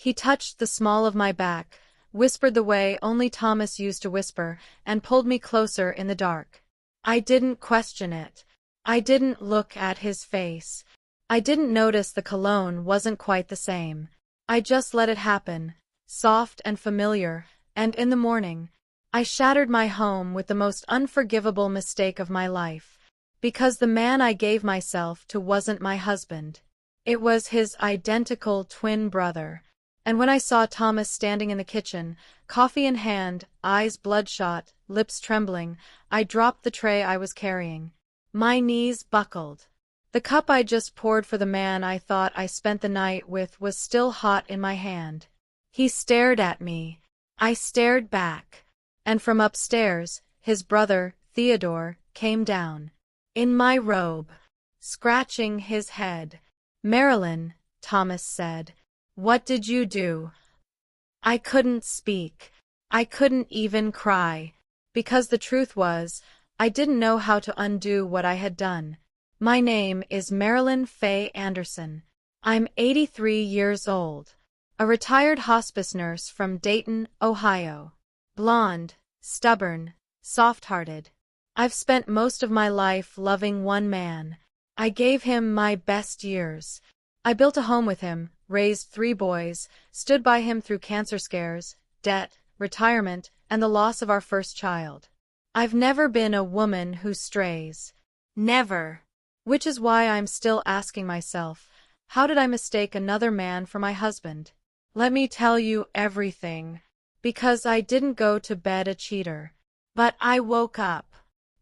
He touched the small of my back, whispered the way only Thomas used to whisper, and pulled me closer in the dark. I didn't question it. I didn't look at his face. I didn't notice the cologne wasn't quite the same. I just let it happen, soft and familiar, and in the morning, I shattered my home with the most unforgivable mistake of my life. Because the man I gave myself to wasn't my husband. It was his identical twin brother. And when I saw Thomas standing in the kitchen, coffee in hand, eyes bloodshot, lips trembling, I dropped the tray I was carrying. My knees buckled. The cup I just poured for the man I thought I spent the night with was still hot in my hand. He stared at me. I stared back. And from upstairs, his brother, Theodore, came down. In my robe. Scratching his head. "Marilyn," Thomas said. "What did you do?" I couldn't speak. I couldn't even cry. Because the truth was, I didn't know how to undo what I had done. My name is Marilyn Faye Anderson. I'm 83 years old. A retired hospice nurse from Dayton, Ohio. Blonde, stubborn, soft-hearted. I've spent most of my life loving one man. I gave him my best years. I built a home with him, raised 3 boys, stood by him through cancer scares, debt, retirement, and the loss of our first child. I've never been a woman who strays. Never. Which is why I'm still asking myself, how did I mistake another man for my husband? Let me tell you everything. Because I didn't go to bed a cheater. But I woke up.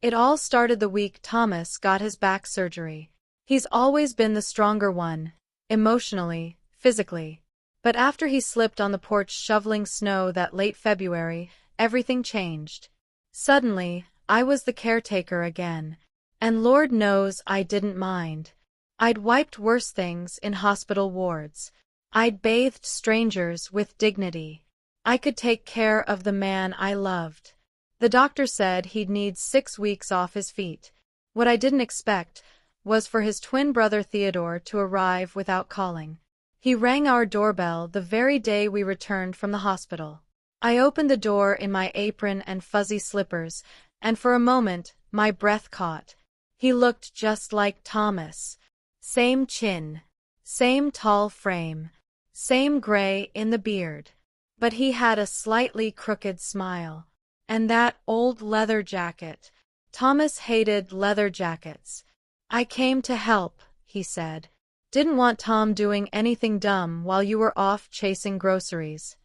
It all started the week Thomas got his back surgery. He's always been the stronger one, emotionally, physically. But after he slipped on the porch shoveling snow that late February, everything changed. Suddenly, I was the caretaker again. And Lord knows I didn't mind. I'd wiped worse things in hospital wards. I'd bathed strangers with dignity. I could take care of the man I loved. The doctor said he'd need 6 weeks off his feet. What I didn't expect was for his twin brother Theodore to arrive without calling. He rang our doorbell the very day we returned from the hospital. I opened the door in my apron and fuzzy slippers, and for a moment, my breath caught. He looked just like Thomas. Same chin. Same tall frame. Same gray in the beard. But he had a slightly crooked smile. And that old leather jacket. Thomas hated leather jackets. "I came to help," he said. "Didn't want Tom doing anything dumb while you were off chasing groceries."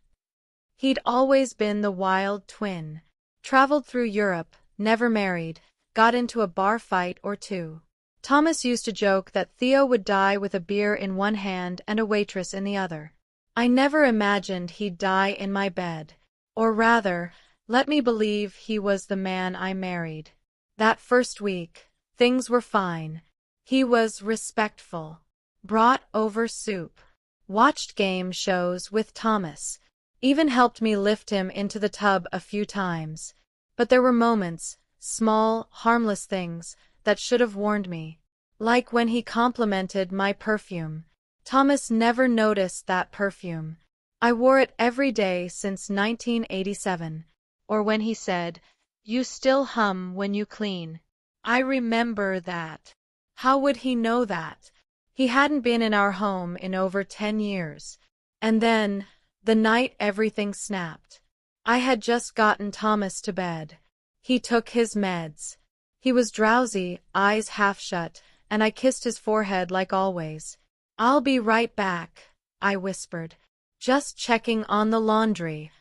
He'd always been the wild twin. Traveled through Europe, never married, got into a bar fight or 2. Thomas used to joke that Theo would die with a beer in one hand and a waitress in the other. I never imagined he'd die in my bed. Or rather, let me believe he was the man I married. That first week, things were fine. He was respectful. Brought over soup. Watched game shows with Thomas. Even helped me lift him into the tub a few times. But there were moments, small, harmless things, that should have warned me. Like when he complimented my perfume. Thomas never noticed that perfume. I wore it every day since 1987. Or when he said, "You still hum when you clean." I remember that. How would he know that? He hadn't been in our home in over 10 years. And then, the night everything snapped. I had just gotten Thomas to bed. He took his meds. He was drowsy, eyes half shut, and I kissed his forehead like always. "I'll be right back," I whispered. "Just checking on the laundry."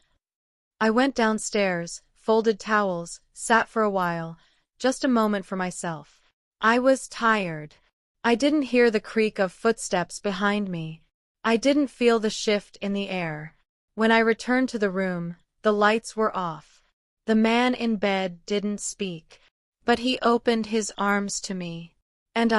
I went downstairs, folded towels, sat for a while, just a moment for myself. I was tired. I didn't hear the creak of footsteps behind me. I didn't feel the shift in the air. When I returned to the room, the lights were off. The man in bed didn't speak, but he opened his arms to me. And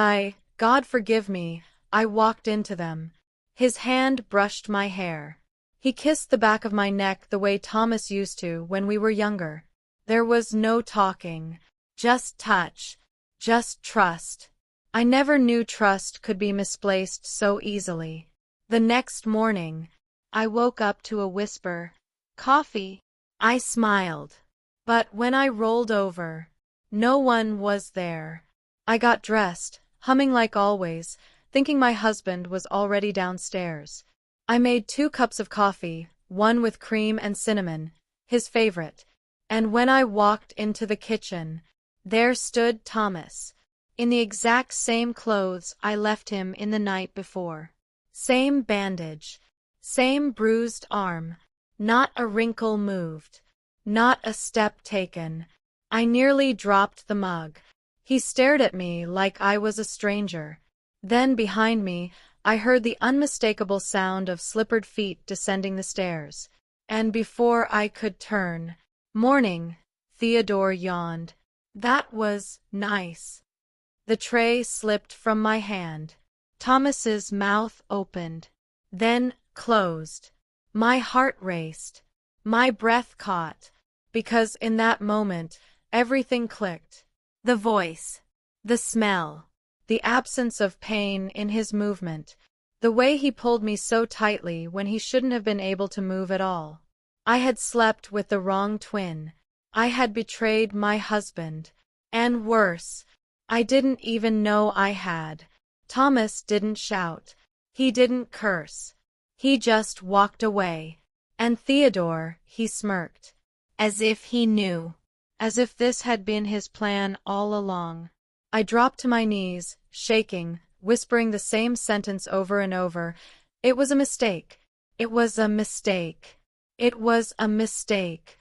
God forgive me, I walked into them. His hand brushed my hair. He kissed the back of my neck the way Thomas used to when we were younger. There was no talking, just touch, just trust. I never knew trust could be misplaced so easily. The next morning, I woke up to a whisper. Coffee. I smiled. But when I rolled over, no one was there. I got dressed, humming like always, thinking my husband was already downstairs. I made 2 cups of coffee, one with cream and cinnamon, his favorite. And when I walked into the kitchen, there stood Thomas, in the exact same clothes I left him in the night before. Same bandage, same bruised arm, not a wrinkle moved, not a step taken. I nearly dropped the mug. He stared at me like I was a stranger. Then behind me, I heard the unmistakable sound of slippered feet descending the stairs. And before I could turn, "Morning," Theodore yawned. That was nice. The tray slipped from my hand. Thomas's mouth opened, then closed. My heart raced. My breath caught, because in that moment, everything clicked. The voice, the smell, the absence of pain in his movement, the way he pulled me so tightly when he shouldn't have been able to move at all. I had slept with the wrong twin. I had betrayed my husband. And worse, I didn't even know I had. Thomas didn't shout. He didn't curse. He just walked away. And Theodore, he smirked. As if he knew. As if this had been his plan all along. I dropped to my knees, shaking, whispering the same sentence over and over. It was a mistake. It was a mistake. It was a mistake.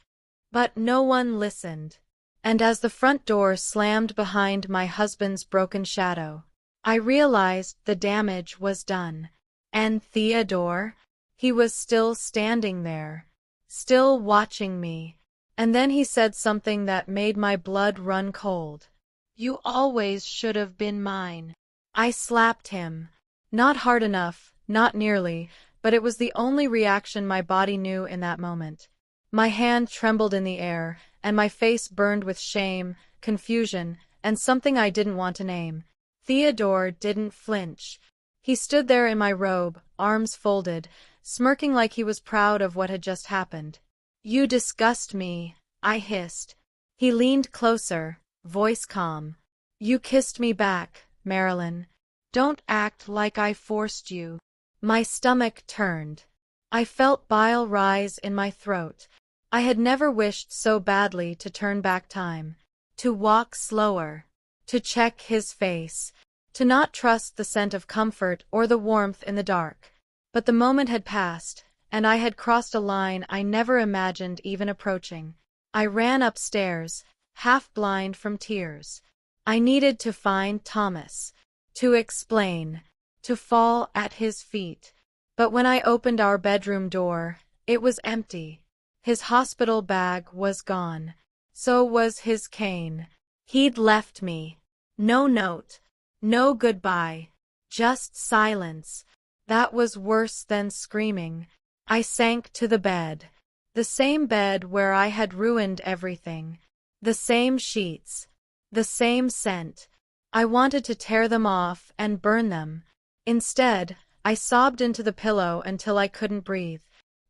But no one listened. And as the front door slammed behind my husband's broken shadow, I realized the damage was done. And Theodore? He was still standing there, still watching me. And then he said something that made my blood run cold. "You always should have been mine." I slapped him. Not hard enough, not nearly, but it was the only reaction my body knew in that moment. My hand trembled in the air, and my face burned with shame, confusion, and something I didn't want to name. Theodore didn't flinch. He stood there in my robe, arms folded, smirking like he was proud of what had just happened. "You disgust me," I hissed. He leaned closer, voice calm. "You kissed me back, Marilyn. Don't act like I forced you." My stomach turned. I felt bile rise in my throat. I had never wished so badly to turn back time, to walk slower, to check his face, to not trust the scent of comfort or the warmth in the dark. But the moment had passed, and I had crossed a line I never imagined even approaching. I ran upstairs, half blind from tears. I needed to find Thomas, to explain, to fall at his feet. But when I opened our bedroom door, it was empty. His hospital bag was gone. So was his cane. He'd left me. No note. No goodbye. Just silence. That was worse than screaming. I sank to the bed. The same bed where I had ruined everything. The same sheets. The same scent. I wanted to tear them off and burn them. Instead, I sobbed into the pillow until I couldn't breathe.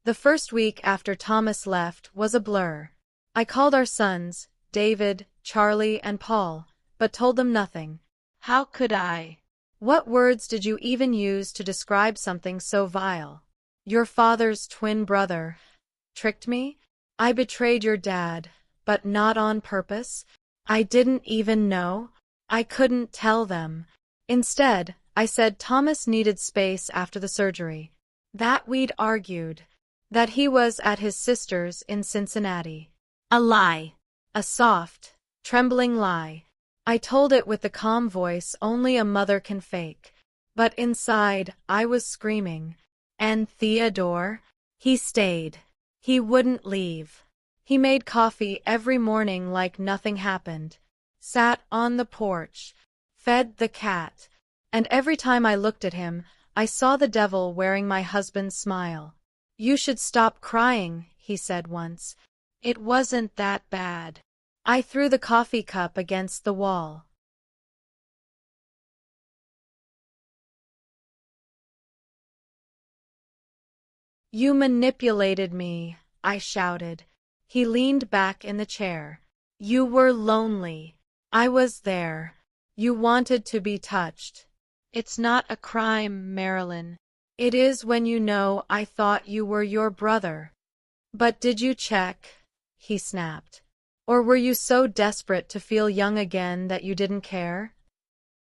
The first week after Thomas left was a blur. I called our sons, David, Charlie, and Paul, but told them nothing. How could I? What words did you even use to describe something so vile? Your father's twin brother tricked me? I betrayed your dad, but not on purpose. I didn't even know. I couldn't tell them. Instead, I said Thomas needed space after the surgery. That we'd argued. That he was at his sister's in Cincinnati. A lie. A soft, trembling lie. I told it with the calm voice only a mother can fake. But inside, I was screaming. And Theodore? He stayed. He wouldn't leave. He made coffee every morning like nothing happened. Sat on the porch. Fed the cat. And every time I looked at him, I saw the devil wearing my husband's smile. "You should stop crying," he said once. "It wasn't that bad." I threw the coffee cup against the wall. You manipulated me, I shouted. He leaned back in the chair. You were lonely. I was there. You wanted to be touched. It's not a crime, Marilyn. It is when you know I thought you were your brother. But did you check? He snapped. Or were you so desperate to feel young again that you didn't care?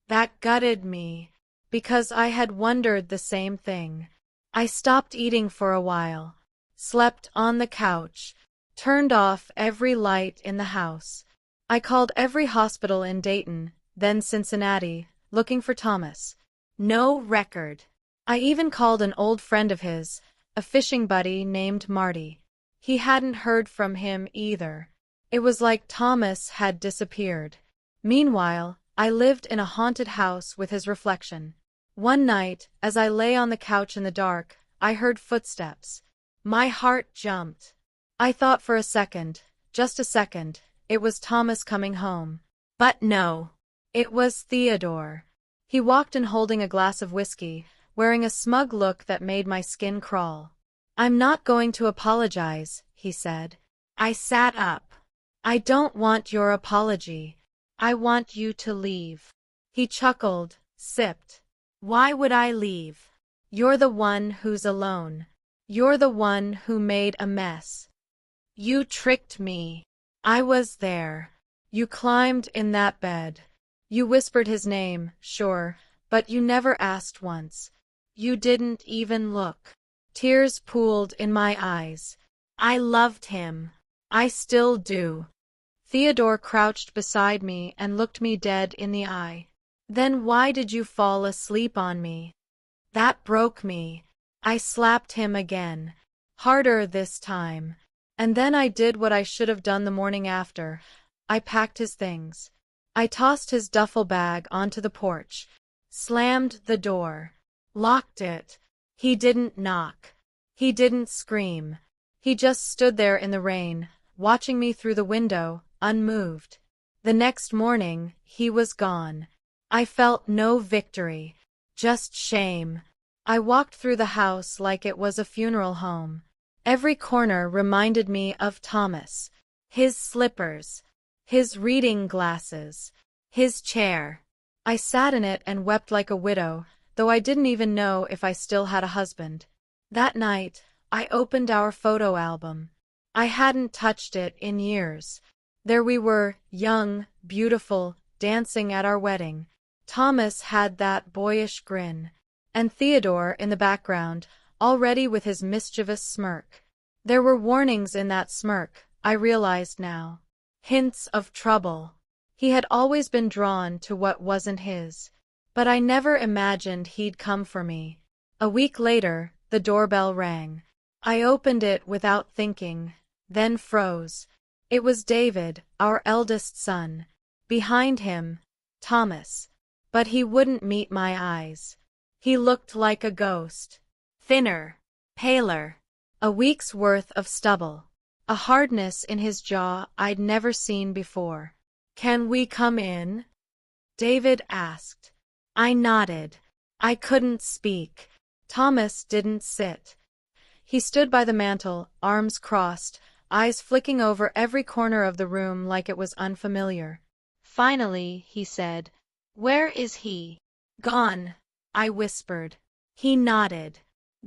That gutted me, because I had wondered the same thing. I stopped eating for a while, slept on the couch, turned off every light in the house. I called every hospital in Dayton, then Cincinnati, looking for Thomas. No record. I even called an old friend of his, a fishing buddy named Marty. He hadn't heard from him either. It was like Thomas had disappeared. Meanwhile, I lived in a haunted house with his reflection. One night, as I lay on the couch in the dark, I heard footsteps. My heart jumped. I thought for a second, just a second, it was Thomas coming home. But no, it was Theodore. He walked in holding a glass of whiskey, wearing a smug look that made my skin crawl. I'm not going to apologize, he said. I sat up. I don't want your apology. I want you to leave. He chuckled, sipped. Why would I leave? You're the one who's alone. You're the one who made a mess. You tricked me. I was there. You climbed in that bed. You whispered his name, sure, but you never asked once. You didn't even look. Tears pooled in my eyes. I loved him. I still do. Theodore crouched beside me and looked me dead in the eye. Then why did you fall asleep on me? That broke me. I slapped him again. Harder this time. And then I did what I should have done the morning after. I packed his things. I tossed his duffel bag onto the porch, slammed the door, locked it. He didn't knock. He didn't scream. He just stood there in the rain, watching me through the window, unmoved. The next morning, he was gone. I felt no victory, just shame. I walked through the house like it was a funeral home. Every corner reminded me of Thomas, his slippers, his reading glasses, his chair. I sat in it and wept like a widow, though I didn't even know if I still had a husband. That night, I opened our photo album. I hadn't touched it in years. There we were, young, beautiful, dancing at our wedding. Thomas had that boyish grin, and Theodore in the background, already with his mischievous smirk. There were warnings in that smirk, I realized now. Hints of trouble. He had always been drawn to what wasn't his. But I never imagined he'd come for me. A week later, the doorbell rang. I opened it without thinking, then froze. It was David, our eldest son. Behind him, Thomas. But he wouldn't meet my eyes. He looked like a ghost. Thinner, paler. A week's worth of stubble. A hardness in his jaw I'd never seen before. Can we come in? David asked. I nodded. I couldn't speak. Thomas didn't sit. He stood by the mantel, arms crossed, eyes flicking over every corner of the room like it was unfamiliar. Finally, he said, Where is he? Gone, I whispered. He nodded.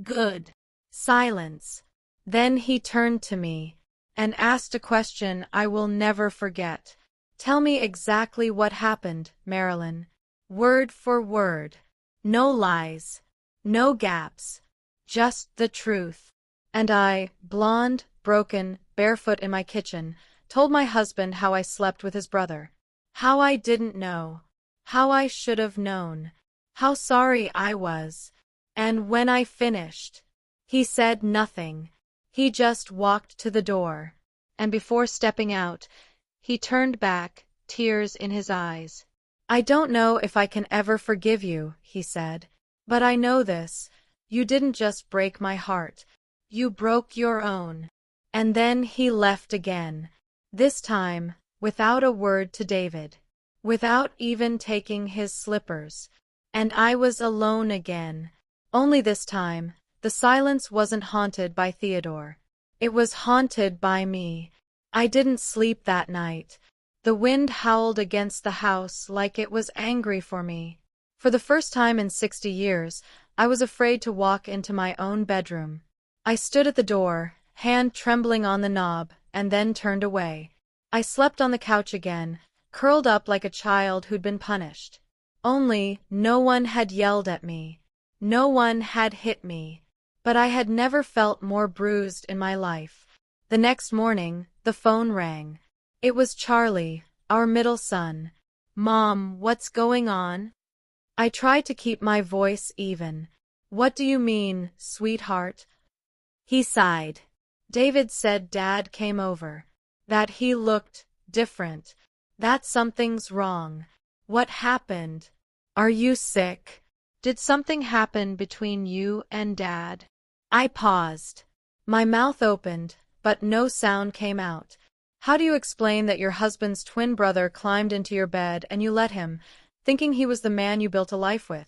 Good. Silence. Then he turned to me and asked a question I will never forget. Tell me exactly what happened, Marilyn. Word for word. No lies. No gaps. Just the truth. And I, blonde, broken, barefoot in my kitchen, told my husband how I slept with his brother. How I didn't know. How I should have known. How sorry I was. And when I finished, he said nothing. He just walked to the door. And before stepping out, he turned back, tears in his eyes. I don't know if I can ever forgive you, he said. But I know this. You didn't just break my heart. You broke your own. And then he left again. This time, without a word to David. Without even taking his slippers. And I was alone again. Only this time, The silence wasn't haunted by Theodore. It was haunted by me. I didn't sleep that night. The wind howled against the house like it was angry for me. For the first time in 60 years, I was afraid to walk into my own bedroom. I stood at the door, hand trembling on the knob, and then turned away. I slept on the couch again, curled up like a child who'd been punished. Only, no one had yelled at me. No one had hit me. But I had never felt more bruised in my life. The next morning, the phone rang. It was Charlie, our middle son. "Mom, what's going on?" I tried to keep my voice even. "What do you mean, sweetheart?" He sighed. "David said Dad came over. That he looked different. That something's wrong." "What happened? Are you sick? Did something happen between you and Dad?" I paused. My mouth opened, but no sound came out. "How do you explain that your husband's twin brother climbed into your bed and you let him, thinking he was the man you built a life with?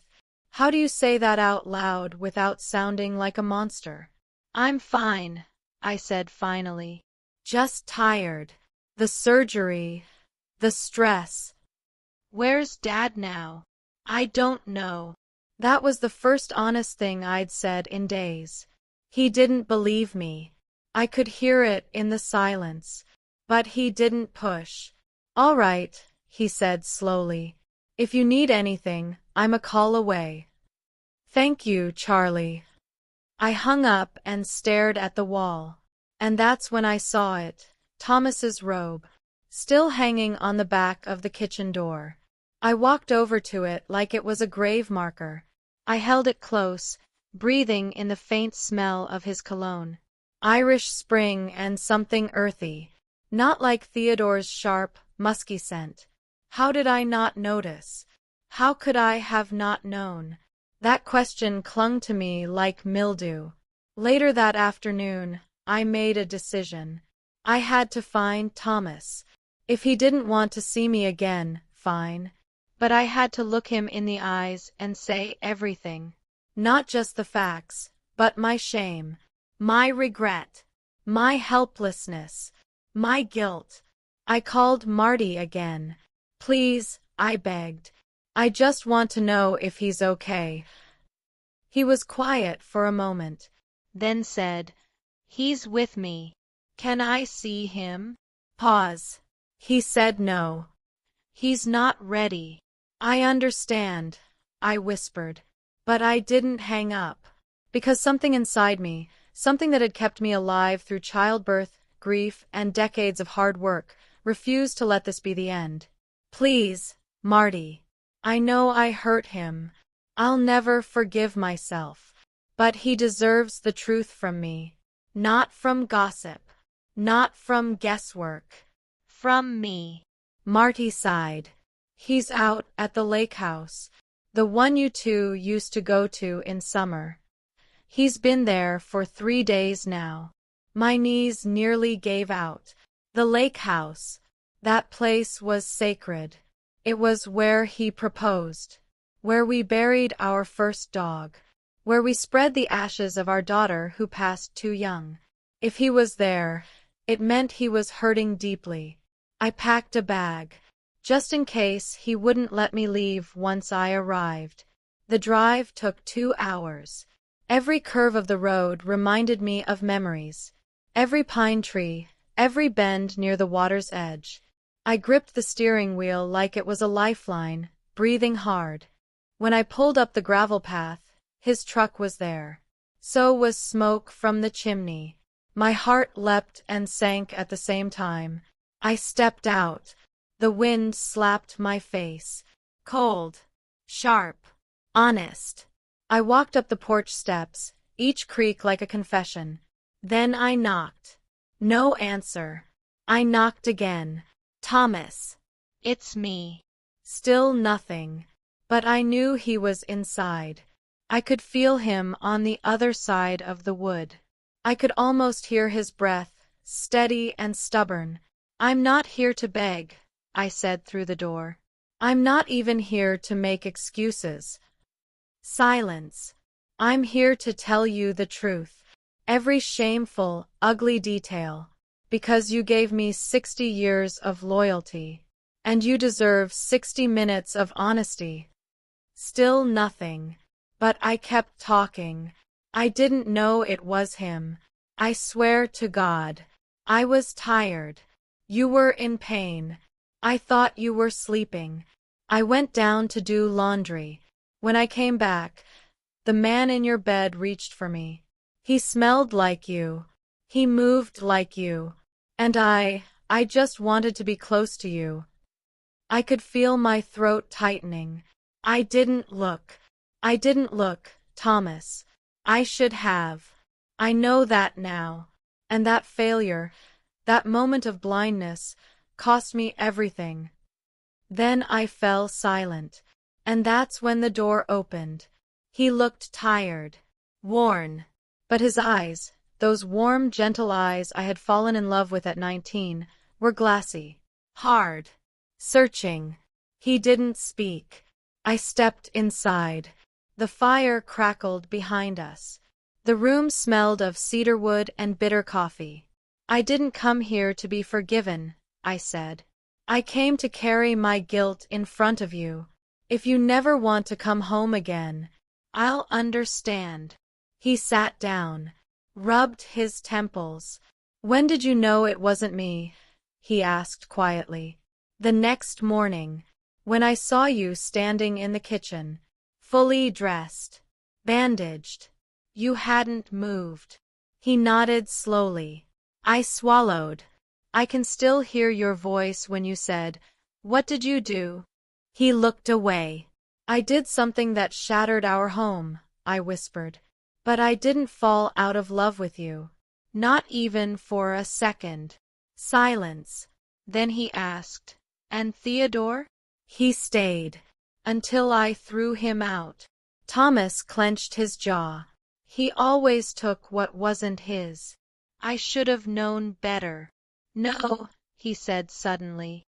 How do you say that out loud without sounding like a monster?" "I'm fine," I said finally. "Just tired. The surgery. The stress." "Where's Dad now?" "I don't know." That was the first honest thing I'd said in days. He didn't believe me. I could hear it in the silence. But he didn't push. "All right," he said slowly. "If you need anything, I'm a call away." "Thank you, Charlie." I hung up and stared at the wall. And that's when I saw it, Thomas's robe, still hanging on the back of the kitchen door. I walked over to it like it was a grave marker. I held it close, breathing in the faint smell of his cologne. Irish spring and something earthy. Not like Theodore's sharp, musky scent. How did I not notice? How could I have not known? That question clung to me like mildew. Later that afternoon, I made a decision. I had to find Thomas. If he didn't want to see me again, fine. But I had to look him in the eyes and say everything. Not just the facts, but my shame, my regret, my helplessness, my guilt. I called Marty again. "Please," I begged. "I just want to know if he's okay." He was quiet for a moment, then said, "He's with me. Can I see him?" Pause. He said no. "He's not ready." "I understand," I whispered. But I didn't hang up. Because something inside me, something that had kept me alive through childbirth, grief, and decades of hard work, refused to let this be the end. "Please, Marty. I know I hurt him. I'll never forgive myself. But he deserves the truth from me. Not from gossip. Not from guesswork. From me." Marty sighed. "He's out at the lake house. The one you two used to go to in summer. He's been there for 3 days now." My knees nearly gave out. The lake house. That place was sacred. It was where he proposed. Where we buried our first dog. Where we spread the ashes of our daughter who passed too young. If he was there, it meant he was hurting deeply. I packed a bag. Just in case he wouldn't let me leave once I arrived. The drive took 2 hours. Every curve of the road reminded me of memories. Every pine tree, every bend near the water's edge. I gripped the steering wheel like it was a lifeline, breathing hard. When I pulled up the gravel path, his truck was there. So was smoke from the chimney. My heart leapt and sank at the same time. I stepped out. The wind slapped my face. Cold. Sharp. Honest. I walked up the porch steps, each creak like a confession. Then I knocked. No answer. I knocked again. "Thomas." "It's me." Still nothing. But I knew he was inside. I could feel him on the other side of the wood. I could almost hear his breath, steady and stubborn. "I'm not here to beg," I said through the door. "I'm not even here to make excuses." Silence. I'm here to tell you the truth. Every shameful, ugly detail. Because you gave me 60 years of loyalty. And you deserve 60 minutes of honesty. Still nothing. But I kept talking. I didn't know it was him. I swear to God. I was tired. You were in pain. I thought you were sleeping. I went down to do laundry. When I came back, the man in your bed reached for me. He smelled like you. He moved like you. And I just wanted to be close to you. I could feel my throat tightening. I didn't look. I didn't look, Thomas. I should have. I know that now. And that failure, that moment of blindness, cost me everything. Then I fell silent. And that's when the door opened. He looked tired, worn. But his eyes, those warm, gentle eyes I had fallen in love with at 19, were glassy, hard, searching. He didn't speak. I stepped inside. The fire crackled behind us. The room smelled of cedarwood and bitter coffee. I didn't come here to be forgiven, I said. I came to carry my guilt in front of you. If you never want to come home again, I'll understand. He sat down, rubbed his temples. When did you know it wasn't me? He asked quietly. The next morning, when I saw you standing in the kitchen, fully dressed, bandaged. You hadn't moved. He nodded slowly. I swallowed. I can still hear your voice when you said, "What did you do?" He looked away. I did something that shattered our home, I whispered. But I didn't fall out of love with you. Not even for a second. Silence. Then he asked, "And Theodore?" He stayed. Until I threw him out. Thomas clenched his jaw. He always took what wasn't his. I should have known better. No, he said suddenly.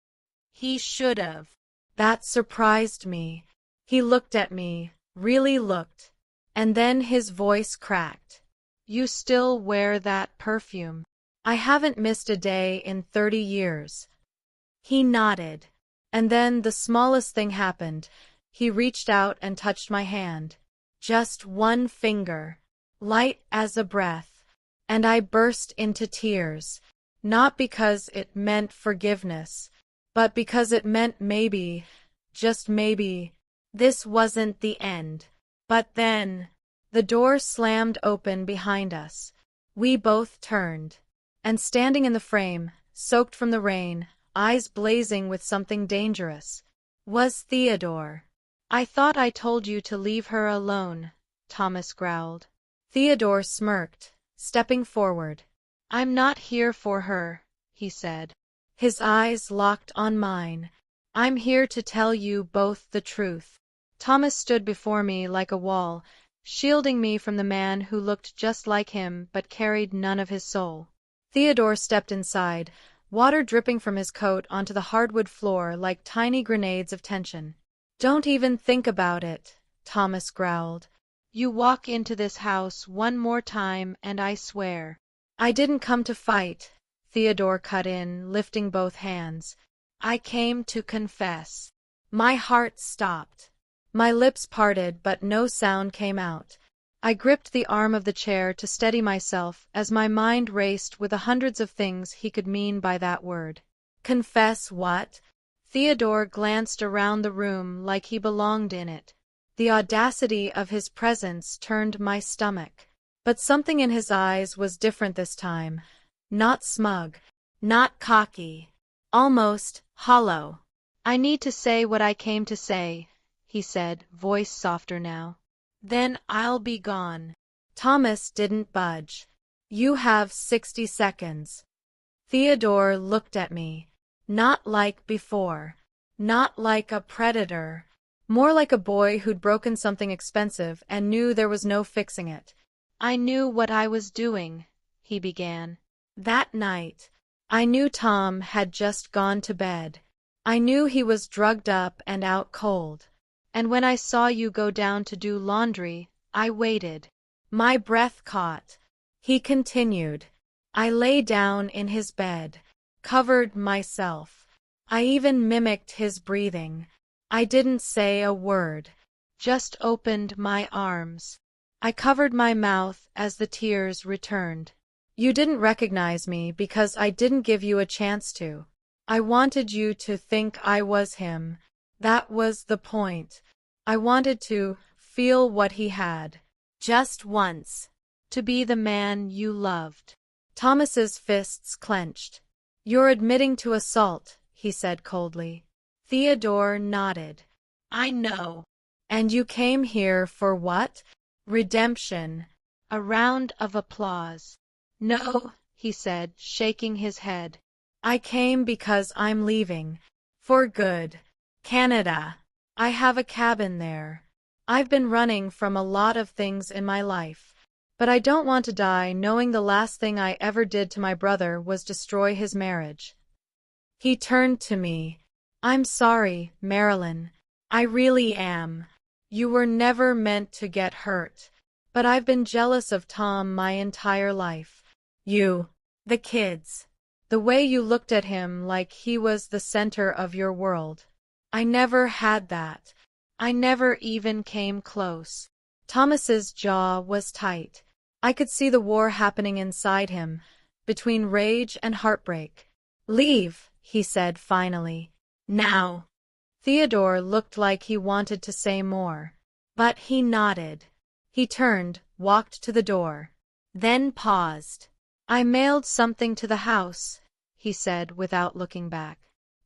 He should have. That surprised me. He looked at me, really looked. And then his voice cracked. You still wear that perfume. I haven't missed a day in 30 years. He nodded. And then the smallest thing happened. He reached out and touched my hand. Just one finger. Light as a breath. And I burst into tears. Not because it meant forgiveness, but because it meant maybe, just maybe, this wasn't the end. But then, the door slammed open behind us. We both turned. And standing in the frame, soaked from the rain, eyes blazing with something dangerous, was Theodore. I thought I told you to leave her alone, Thomas growled. Theodore smirked, stepping forward. I'm not here for her, he said. His eyes locked on mine. I'm here to tell you both the truth. Thomas stood before me like a wall, shielding me from the man who looked just like him but carried none of his soul. Theodore stepped inside, water dripping from his coat onto the hardwood floor like tiny grenades of tension. Don't even think about it, Thomas growled. You walk into this house one more time and I swear. I didn't come to fight, Theodore cut in, lifting both hands. I came to confess. My heart stopped. My lips parted, but no sound came out. I gripped the arm of the chair to steady myself as my mind raced with the hundreds of things he could mean by that word. Confess what? Theodore glanced around the room like he belonged in it. The audacity of his presence turned my stomach. But something in his eyes was different this time. Not smug, not cocky, almost hollow. I need to say what I came to say, he said, voice softer now. Then I'll be gone. Thomas didn't budge. You have 60 seconds. Theodore looked at me. Not like before. Not like a predator. More like a boy who'd broken something expensive and knew there was no fixing it. I knew what I was doing, he began. That night, I knew Tom had just gone to bed. I knew he was drugged up and out cold. And when I saw you go down to do laundry, I waited. My breath caught. He continued. I lay down in his bed, covered myself. I even mimicked his breathing. I didn't say a word, just opened my arms. I covered my mouth as the tears returned. You didn't recognize me because I didn't give you a chance to. I wanted you to think I was him. That was the point. I wanted to feel what he had. Just once. To be the man you loved. Thomas's fists clenched. You're admitting to assault, he said coldly. Theodore nodded. I know. And you came here for what? Redemption. A round of applause. No, he said, shaking his head. I came because I'm leaving. For good. Canada. I have a cabin there. I've been running from a lot of things in my life. But I don't want to die knowing the last thing I ever did to my brother was destroy his marriage. He turned to me. I'm sorry, Marilyn. I really am. You were never meant to get hurt. But I've been jealous of Tom my entire life. You, the kids. The way you looked at him like he was the center of your world. I never had that. I never even came close. Thomas's jaw was tight. I could see the war happening inside him, between rage and heartbreak. Leave, he said finally. Now. Theodore looked like he wanted to say more. But he nodded. He turned, walked to the door. Then paused. I mailed something to the house, he said without looking back.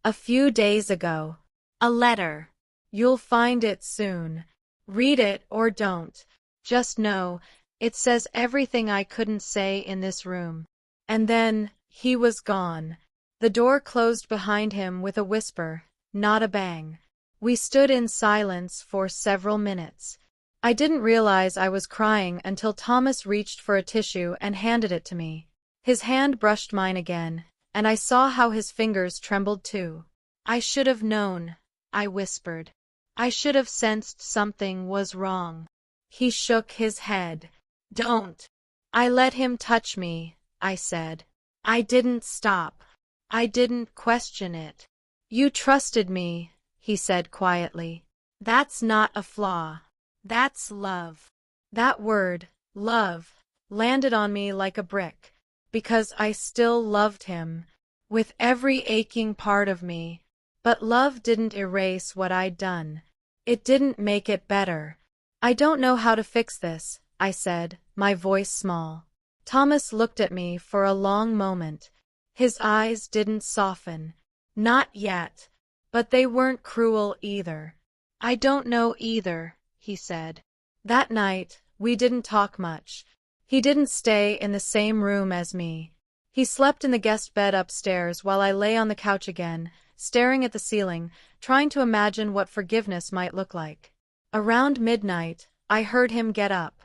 A few days ago. A letter. You'll find it soon. Read it or don't. Just know, it says everything I couldn't say in this room. And then, he was gone. The door closed behind him with a whisper, not a bang. We stood in silence for several minutes. I didn't realize I was crying until Thomas reached for a tissue and handed it to me. His hand brushed mine again, and I saw how his fingers trembled too. I should have known, I whispered. I should have sensed something was wrong. He shook his head. Don't. I let him touch me, I said. I didn't stop. I didn't question it. You trusted me, he said quietly. That's not a flaw. That's love. That word, love, landed on me like a brick, because I still loved him, with every aching part of me. But love didn't erase what I'd done. It didn't make it better. I don't know how to fix this, I said, my voice small. Thomas looked at me for a long moment. His eyes didn't soften. Not yet. But they weren't cruel either. I don't know either, he said. That night, we didn't talk much. He didn't stay in the same room as me. He slept in the guest bed upstairs while I lay on the couch again, staring at the ceiling, trying to imagine what forgiveness might look like. Around midnight, I heard him get up.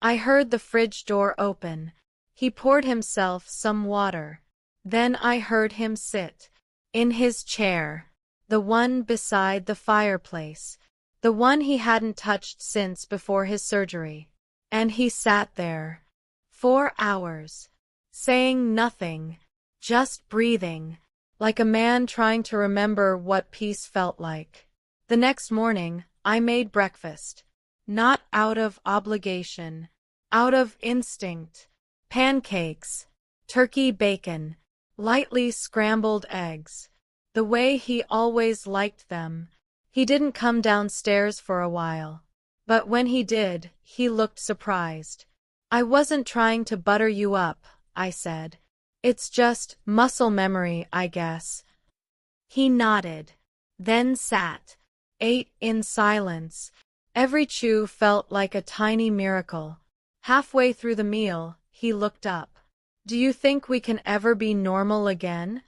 I heard the fridge door open. He poured himself some water. Then I heard him sit. In his chair. The one beside the fireplace. The one he hadn't touched since before his surgery. And he sat there. 4 hours. Saying nothing. Just breathing. Like a man trying to remember what peace felt like. The next morning, I made breakfast. Not out of obligation. Out of instinct. Pancakes. Turkey bacon. Lightly scrambled eggs. The way he always liked them. He didn't come downstairs for a while. But when he did, he looked surprised. I wasn't trying to butter you up, I said. It's just muscle memory, I guess. He nodded. Then sat. Ate in silence. Every chew felt like a tiny miracle. Halfway through the meal, he looked up. Do you think we can ever be normal again?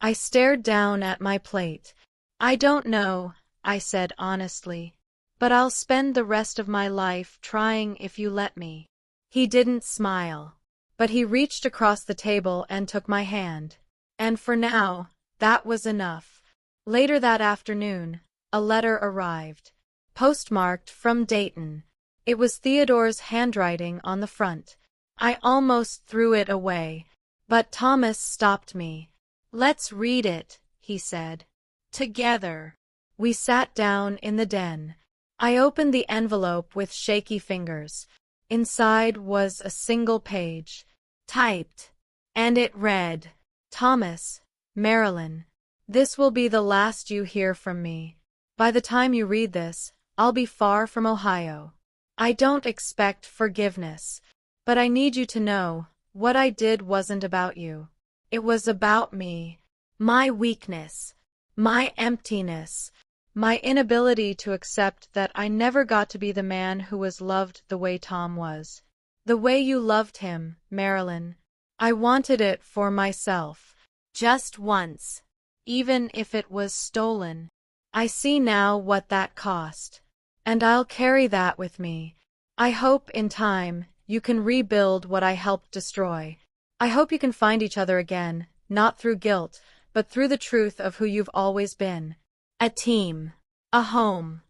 I stared down at my plate. I don't know, I said honestly. But I'll spend the rest of my life trying if you let me. He didn't smile. But he reached across the table and took my hand. And for now, that was enough. Later that afternoon, a letter arrived. Postmarked from Dayton. It was Theodore's handwriting on the front. I almost threw it away, but Thomas stopped me. "Let's read it," he said. "Together." We sat down in the den. I opened the envelope with shaky fingers. Inside was a single page, typed, and it read, "Thomas, Marilyn, this will be the last you hear from me. By the time you read this, I'll be far from Ohio. I don't expect forgiveness, but I need you to know, what I did wasn't about you. It was about me, my weakness, my emptiness, my inability to accept that I never got to be the man who was loved the way Tom was. The way you loved him, Marilyn. I wanted it for myself. Just once. Even if it was stolen. I see now what that cost. And I'll carry that with me. I hope in time you can rebuild what I helped destroy. I hope you can find each other again, not through guilt, but through the truth of who you've always been. A team. A home.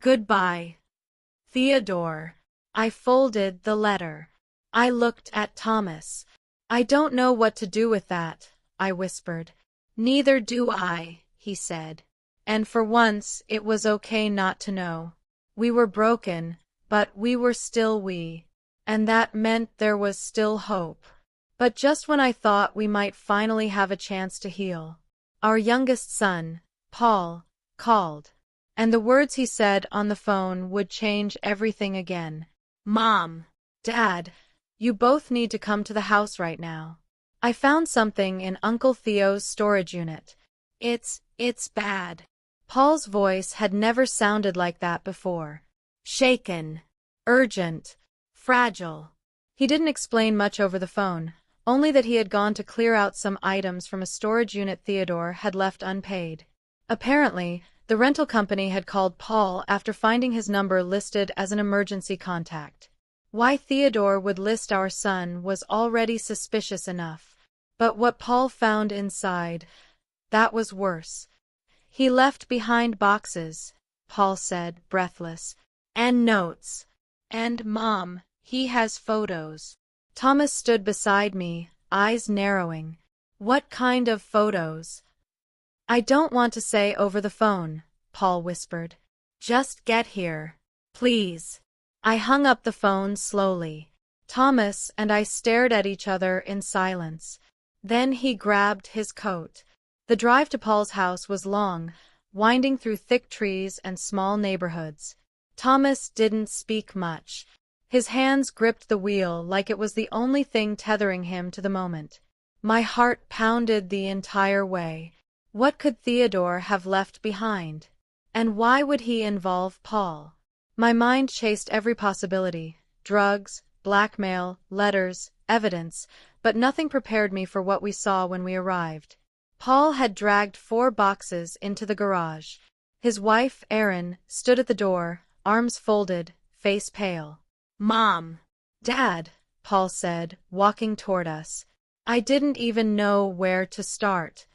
Goodbye. Theodore. I folded the letter. I looked at Thomas. "I don't know what to do with that," I whispered. "Neither do I," he said. And for once it was okay not to know. We were broken, but we were still we. And that meant there was still hope. But just when I thought we might finally have a chance to heal, our youngest son, Paul, called. And the words he said on the phone would change everything again. "Mom, Dad, you both need to come to the house right now. I found something in Uncle Theo's storage unit. It's bad." Paul's voice had never sounded like that before. Shaken, urgent, fragile. He didn't explain much over the phone, only that he had gone to clear out some items from a storage unit Theodore had left unpaid. Apparently, the rental company had called Paul after finding his number listed as an emergency contact. Why Theodore would list our son was already suspicious enough. But what Paul found inside, that was worse. "He left behind boxes," Paul said, breathless. "And notes. And Mom, he has photos." Thomas stood beside me, eyes narrowing. "What kind of photos?" "I don't want to say over the phone," Paul whispered. "Just get here. Please." I hung up the phone slowly. Thomas and I stared at each other in silence. Then he grabbed his coat. The drive to Paul's house was long, winding through thick trees and small neighborhoods. Thomas didn't speak much. His hands gripped the wheel like it was the only thing tethering him to the moment. My heart pounded the entire way. What could Theodore have left behind? And why would he involve Paul? My mind chased every possibility: drugs, blackmail, letters, evidence, but nothing prepared me for what we saw when we arrived. Paul had dragged 4 boxes into the garage. His wife, Erin, stood at the door, arms folded, face pale. "Mom, Dad," Paul said, walking toward us. I didn't even know where to start.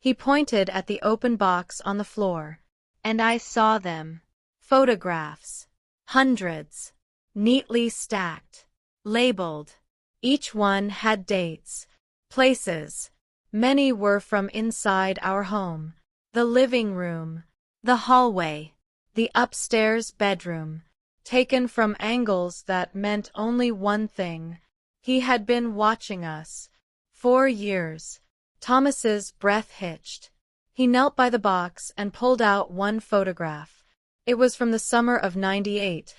He pointed at the open box on the floor. And I saw them. Photographs. Hundreds. Neatly stacked. Labeled. Each one had dates. Places. Many were from inside our home. The living room. The hallway. The upstairs bedroom. Taken from angles that meant only one thing. He had been watching us. 4 years. Thomas's breath hitched. He knelt by the box and pulled out one photograph. It was from the summer of '98,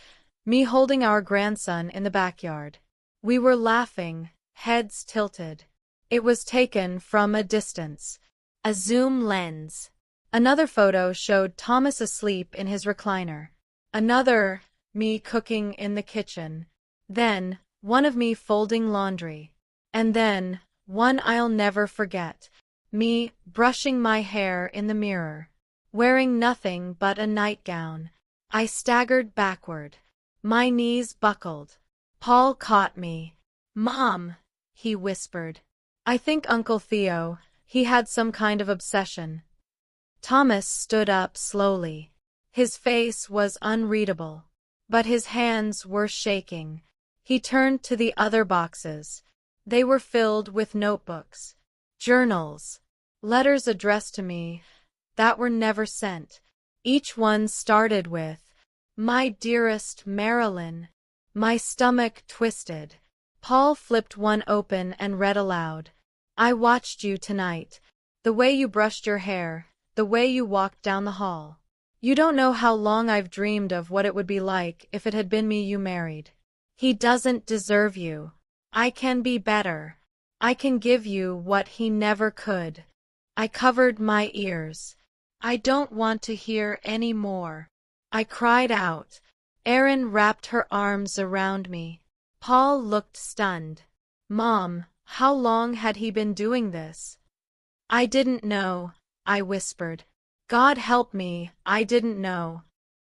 me holding our grandson in the backyard. We were laughing, heads tilted. It was taken from a distance. A zoom lens. Another photo showed Thomas asleep in his recliner. Another, me cooking in the kitchen. Then, one of me folding laundry. And then, one I'll never forget. Me brushing my hair in the mirror. Wearing nothing but a nightgown. I staggered backward. My knees buckled. Paul caught me. "Mom," he whispered. "I think Uncle Theo, he had some kind of obsession." Thomas stood up slowly. His face was unreadable. but his hands were shaking. He turned to the other boxes. They were filled with notebooks, journals, letters addressed to me that were never sent. Each one started with, "My dearest Marilyn." My stomach twisted. Paul flipped one open and read aloud. "I watched you tonight. The way you brushed your hair, the way you walked down the hall. You don't know how long I've dreamed of what it would be like if it had been me you married. He doesn't deserve you. I can be better. I can give you what he never could." I covered my ears. "I don't want to hear any more," I cried out. Erin wrapped her arms around me. Paul looked stunned. "Mom, how long had he been doing this?" "I didn't know," I whispered. "God help me, I didn't know."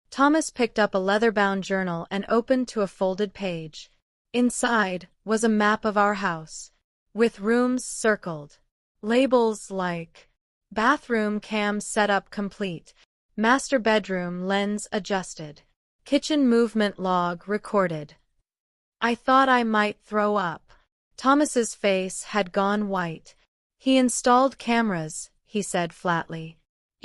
Thomas picked up a leather-bound journal and opened to a folded page. Inside was a map of our house, with rooms circled. Labels like bathroom cam setup complete, master bedroom lens adjusted, kitchen movement log recorded. I thought I might throw up. Thomas's face had gone white. "He installed cameras," he said flatly.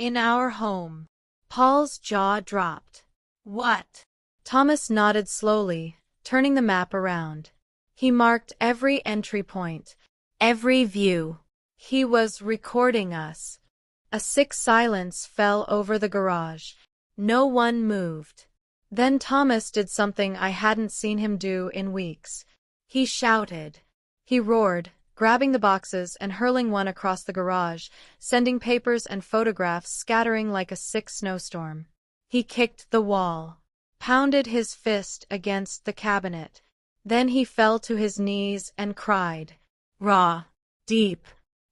"In our home." Paul's jaw dropped. "What?" Thomas nodded slowly, turning the map around. He marked every entry point, every view. He was recording us. A sick silence fell over the garage. No one moved. Then Thomas did something I hadn't seen him do in weeks. He shouted. He roared, grabbing the boxes and hurling one across the garage, sending papers and photographs scattering like a sick snowstorm. He kicked the wall, pounded his fist against the cabinet. Then he fell to his knees and cried. Raw, deep.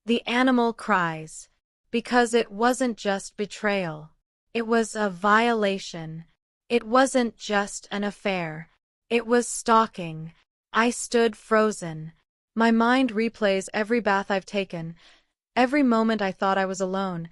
The animal cries. Because it wasn't just betrayal. It was a violation. It wasn't just an affair. It was stalking. I stood frozen. My mind replays every bath I've taken, every moment I thought I was alone,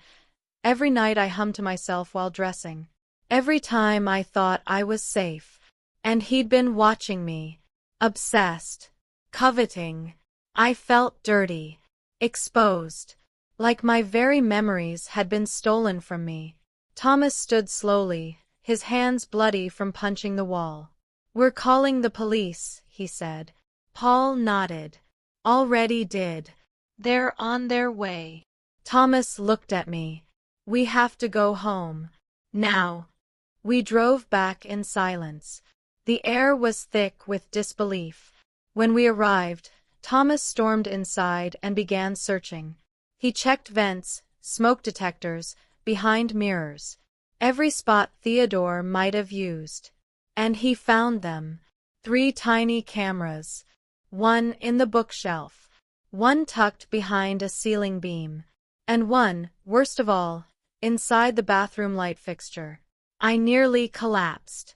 every night I hummed to myself while dressing, every time I thought I was safe. And he'd been watching me, obsessed, coveting. I felt dirty, exposed, like my very memories had been stolen from me. Thomas stood slowly, his hands bloody from punching the wall. "We're calling the police," he said. Paul nodded. "Already did. They're on their way." Thomas looked at me. "We have to go home. Now." We drove back in silence. The air was thick with disbelief. When we arrived, Thomas stormed inside and began searching. He checked vents, smoke detectors, behind mirrors. Every spot Theodore might have used. And he found them. 3 tiny cameras. One in the bookshelf. One tucked behind a ceiling beam. And one, worst of all, inside the bathroom light fixture. I nearly collapsed.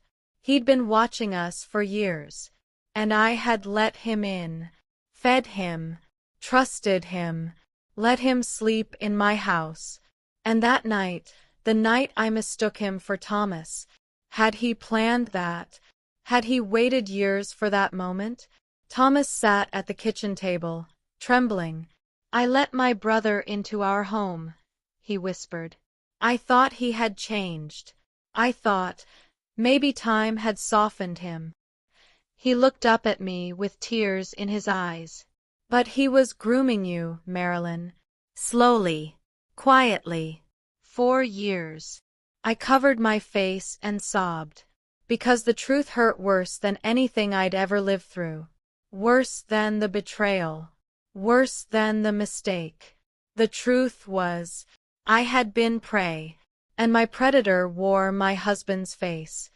He'd been watching us for years. And I had let him in. Fed him. Trusted him. Let him sleep in my house. And that night, the night I mistook him for Thomas, had he planned that? Had he waited years for that moment? Thomas sat at the kitchen table, trembling. "I let my brother into our home," he whispered. "I thought he had changed. I thought maybe time had softened him." He looked up at me with tears in his eyes. "But he was grooming you, Marilyn. Slowly, quietly. 4 years. I covered my face and sobbed. Because the truth hurt worse than anything I'd ever lived through. Worse than the betrayal. Worse than the mistake. The truth was, I had been prey. And my predator wore my husband's face.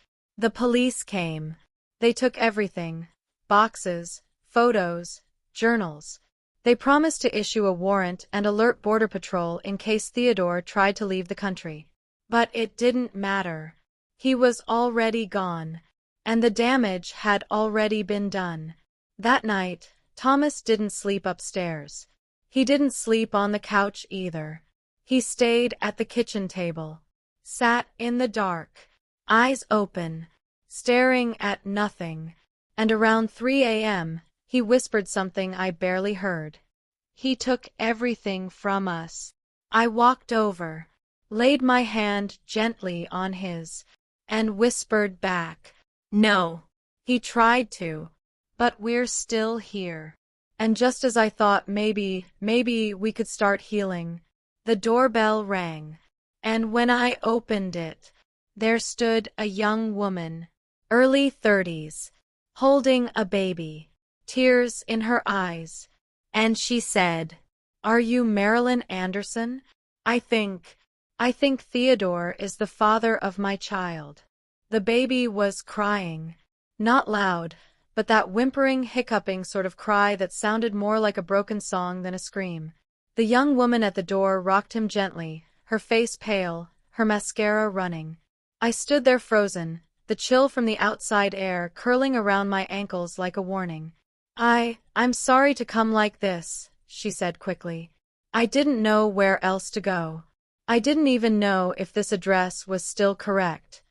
The police came. They took everything. Boxes, photos, journals. They promised to issue a warrant and alert Border Patrol in case Theodore tried to leave the country. But it didn't matter. He was already gone. And the damage had already been done. That night, Thomas didn't sleep upstairs. He didn't sleep on the couch either. He stayed at the kitchen table. Sat in the dark. Eyes open. staring at nothing, and around 3 a.m., he whispered something I barely heard. He took everything from us. I walked over, laid my hand gently on his, and whispered back, "No." He tried to, but we're still here. And just as I thought maybe we could start healing, the doorbell rang. And when I opened it, there stood a young woman, early 30s, holding a baby, tears in her eyes. And she said, "Are you Marilyn Anderson? I think Theodore is the father of my child." The baby was crying, not loud, but that whimpering, hiccuping sort of cry that sounded more like a broken song than a scream. The young woman at the door rocked him gently, her face pale, her mascara running. I stood there frozen, the chill from the outside air curling around my ankles like a warning. I'm sorry to come like this," she said quickly. "I didn't know where else to go. I didn't even know if this address was still correct."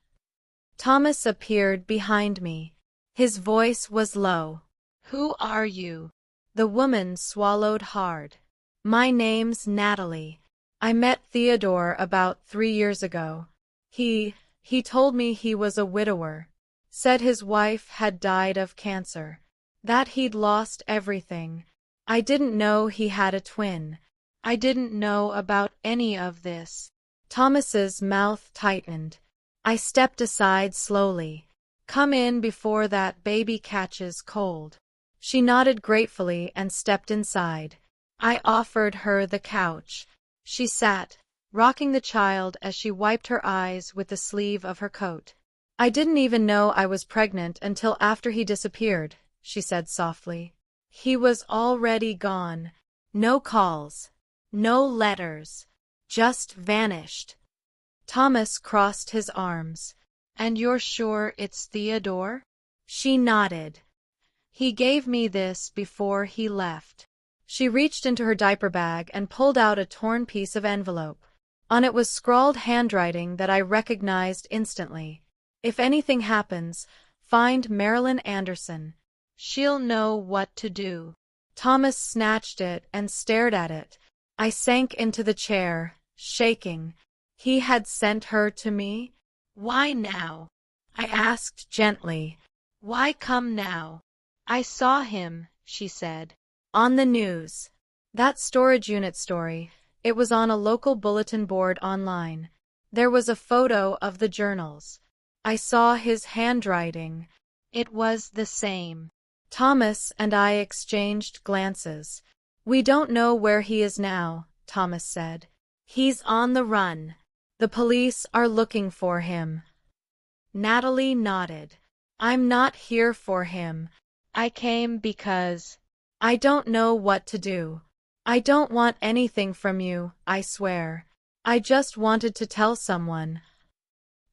Thomas appeared behind me. His voice was low. "Who are you?" The woman swallowed hard. "My name's Natalie. I met Theodore about 3 years ago. He told me he was a widower. Said his wife had died of cancer. That he'd lost everything. I didn't know he had a twin. I didn't know about any of this." Thomas's mouth tightened. I stepped aside slowly. "Come in before that baby catches cold." She nodded gratefully and stepped inside. I offered her the couch. She sat, rocking the child as she wiped her eyes with the sleeve of her coat. "I didn't even know I was pregnant until after he disappeared," she said softly. "He was already gone. No calls. No letters. Just vanished." Thomas crossed his arms. "And you're sure it's Theodore?" She nodded. "He gave me this before he left." She reached into her diaper bag and pulled out a torn piece of envelope. On it was scrawled handwriting that I recognized instantly. "If anything happens, find Marilyn Anderson. She'll know what to do." Thomas snatched it and stared at it. I sank into the chair, shaking. He had sent her to me? "Why now?" I asked gently. "Why come now?" "I saw him," she said. "On the news. That storage unit story. It was on a local bulletin board online. There was a photo of the journals. I saw his handwriting. It was the same." Thomas and I exchanged glances. "We don't know where he is now," Thomas said. "He's on the run. The police are looking for him." Natalie nodded. "I'm not here for him. I came because I don't know what to do. I don't want anything from you, I swear. I just wanted to tell someone."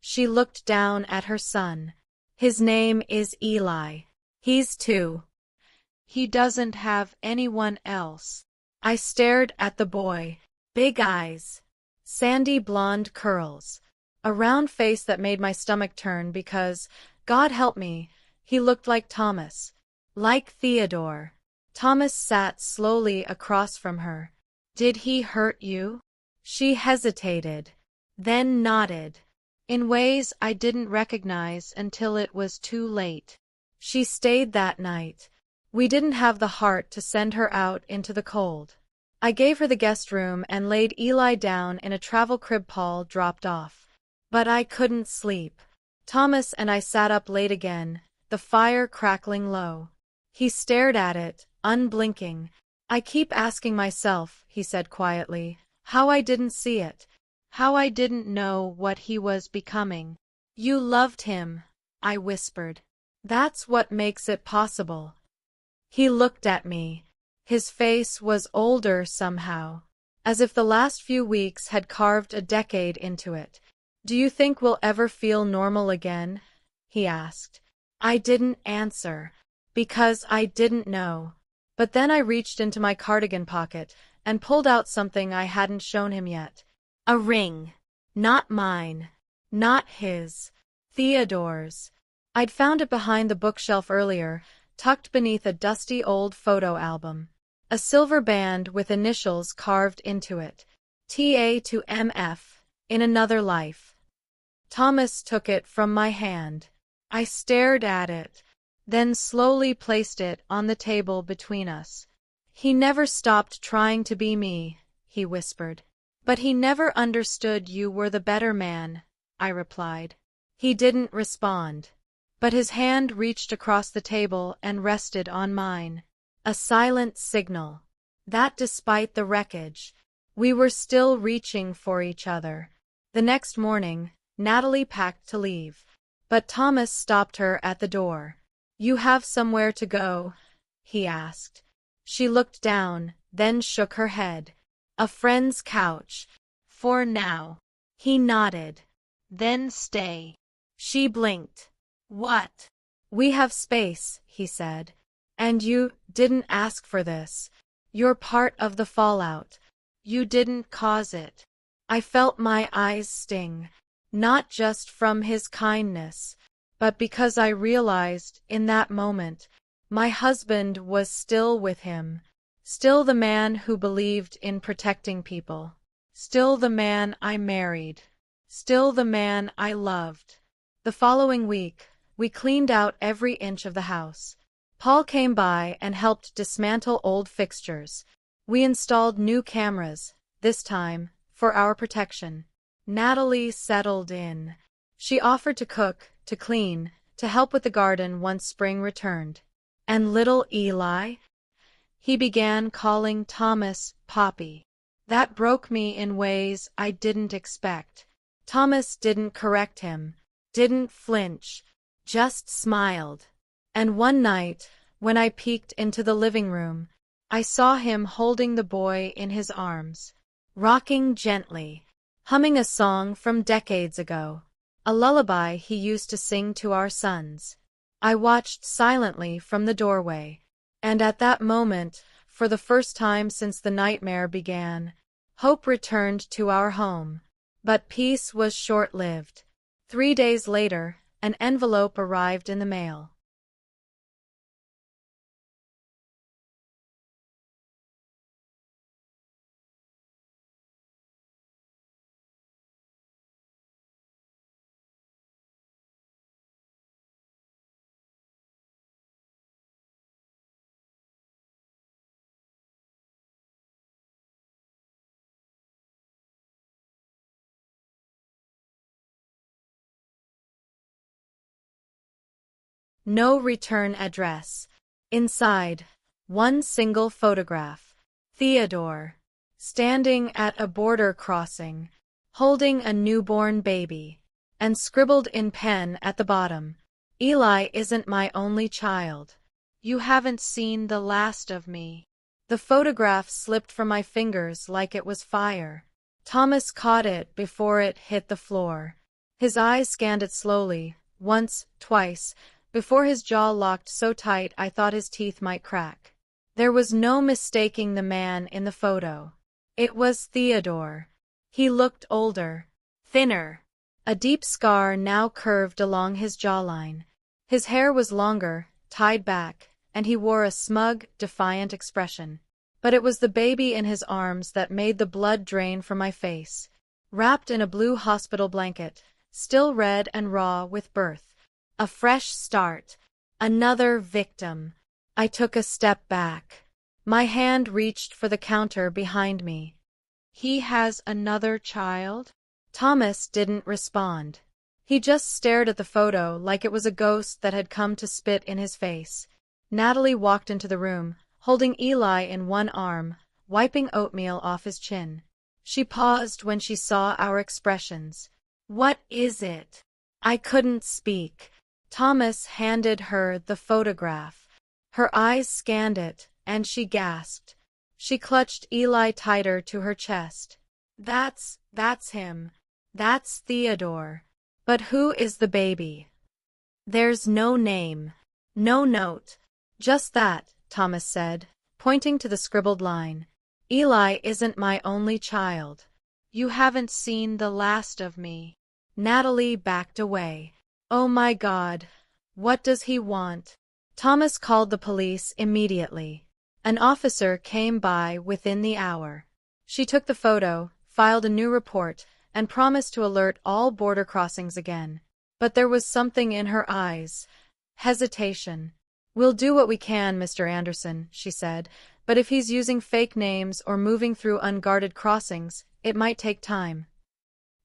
She looked down at her son. "His name is Eli. He's 2. He doesn't have anyone else." I stared at the boy. Big eyes. Sandy blonde curls. A round face that made my stomach turn because, God help me, he looked like Thomas. Like Theodore. Thomas sat slowly across from her. "Did he hurt you?" She hesitated, then nodded. In ways I didn't recognize until it was too late. She stayed that night. We didn't have the heart to send her out into the cold. I gave her the guest room and laid Eli down in a travel crib Paul dropped off. But I couldn't sleep. Thomas and I sat up late again, the fire crackling low. He stared at it, unblinking. "I keep asking myself," he said quietly, "how I didn't see it. How I didn't know what he was becoming." "You loved him," I whispered. "That's what makes it possible." He looked at me. His face was older somehow, as if the last few weeks had carved a decade into it. "Do you think we'll ever feel normal again?" he asked. I didn't answer, because I didn't know. But then I reached into my cardigan pocket and pulled out something I hadn't shown him yet. A ring. Not mine. Not his. Theodore's. I'd found it behind the bookshelf earlier, tucked beneath a dusty old photo album. A silver band with initials carved into it. TA to MF, in another life. Thomas took it from my hand. I stared at it, then slowly placed it on the table between us. He never stopped trying to be me, he whispered. But he never understood you were the better man, I replied. He didn't respond, but his hand reached across the table and rested on mine. A silent signal that despite the wreckage, we were still reaching for each other. The next morning, Natalie packed to leave, but Thomas stopped her at the door. You have somewhere to go? He asked. She looked down, then shook her head. A friend's couch. For now. He nodded. Then stay. She blinked. What? We have space, he said. And you didn't ask for this. You're part of the fallout. You didn't cause it. I felt my eyes sting, not just from his kindness, but because I realized in that moment my husband was still with him, still the man who believed in protecting people, still the man I married, still the man I loved. The following week, we cleaned out every inch of the house. Paul came by and helped dismantle old fixtures. We installed new cameras, this time, for our protection. Natalie settled in. She offered to cook, to clean, to help with the garden once spring returned. And little Eli? He began calling Thomas Poppy. That broke me in ways I didn't expect. Thomas didn't correct him, didn't flinch, just smiled. And one night, when I peeked into the living room, I saw him holding the boy in his arms, rocking gently, humming a song from decades ago, a lullaby he used to sing to our sons. I watched silently from the doorway, and at that moment, for the first time since the nightmare began, hope returned to our home. But peace was short-lived. 3 days later, an envelope arrived in the mail. No return address. Inside, one single photograph. Theodore, standing at a border crossing, holding a newborn baby, and scribbled in pen at the bottom, Eli isn't my only child. You haven't seen the last of me. The photograph slipped from my fingers like it was fire. Thomas caught it before it hit the floor. His eyes scanned it slowly, once, twice, before his jaw locked so tight I thought his teeth might crack. There was no mistaking the man in the photo. It was Theodore. He looked older, thinner. A deep scar now curved along his jawline. His hair was longer, tied back, and he wore a smug, defiant expression. But it was the baby in his arms that made the blood drain from my face. Wrapped in a blue hospital blanket, still red and raw with birth. A fresh start. Another victim. I took a step back. My hand reached for the counter behind me. He has another child? Thomas didn't respond. He just stared at the photo like it was a ghost that had come to spit in his face. Natalie walked into the room, holding Eli in one arm, wiping oatmeal off his chin. She paused when she saw our expressions. What is it? I couldn't speak. Thomas handed her the photograph. Her eyes scanned it, and she gasped. She clutched Eli tighter to her chest. That's him. That's Theodore. But who is the baby? There's no name. No note. Just that, Thomas said, pointing to the scribbled line. Eli isn't my only child. You haven't seen the last of me. Natalie backed away. Oh my God. What does he want? Thomas called the police immediately. An officer came by within the hour. She took the photo, filed a new report, and promised to alert all border crossings again. But there was something in her eyes. Hesitation. "We'll do what we can, Mr. Anderson," she said, "but if he's using fake names or moving through unguarded crossings, it might take time."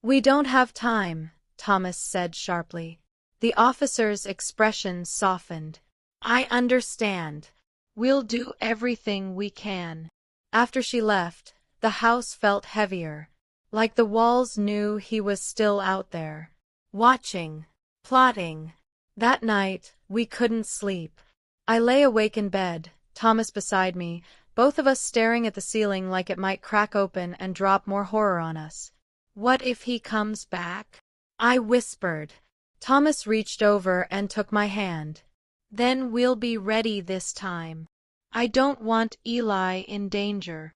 "We don't have time," Thomas said sharply. The officer's expression softened. "I understand. We'll do everything we can." After she left, the house felt heavier, like the walls knew he was still out there, watching, plotting. That night, we couldn't sleep. I lay awake in bed, Thomas beside me, both of us staring at the ceiling like it might crack open and drop more horror on us. "What if he comes back?" I whispered. Thomas reached over and took my hand. "Then we'll be ready this time. I don't want Eli in danger."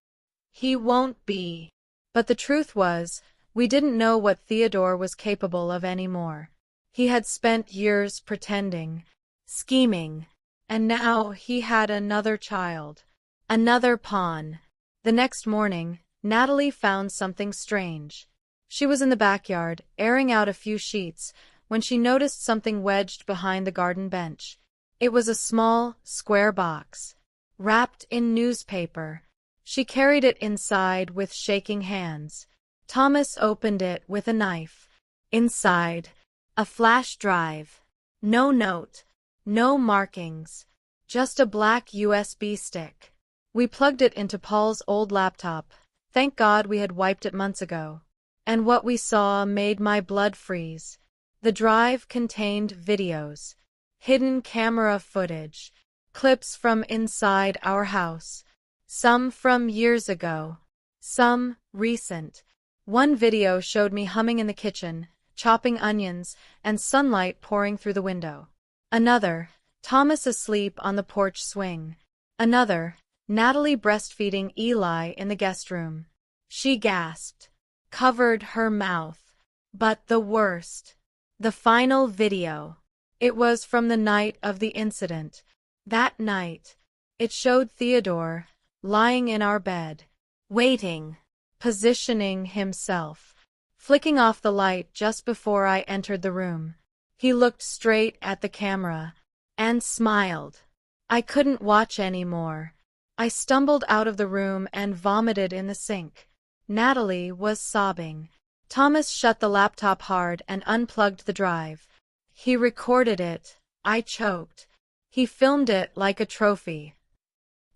"He won't be." But the truth was, we didn't know what Theodore was capable of anymore. He had spent years pretending, scheming, and now he had another child. Another pawn. The next morning, Natalie found something strange. She was in the backyard, airing out a few sheets, when she noticed something wedged behind the garden bench. It was a small, square box, wrapped in newspaper. She carried it inside with shaking hands. Thomas opened it with a knife. Inside, a flash drive. No note, no markings, just a black USB stick. We plugged it into Paul's old laptop. Thank God we had wiped it months ago. And what we saw made my blood freeze. The drive contained videos, hidden camera footage, clips from inside our house. Some from years ago, some recent. One video showed me humming in the kitchen, chopping onions, and sunlight pouring through the window. Another, Thomas asleep on the porch swing. Another, Natalie breastfeeding Eli in the guest room. She gasped, covered her mouth. But the worst. The final video. It was from the night of the incident. That night, it showed Theodore, lying in our bed, waiting, positioning himself, flicking off the light just before I entered the room. He looked straight at the camera and smiled. I couldn't watch anymore. I stumbled out of the room and vomited in the sink. Natalie was sobbing. Thomas shut the laptop hard and unplugged the drive. He recorded it. I choked. He filmed it like a trophy.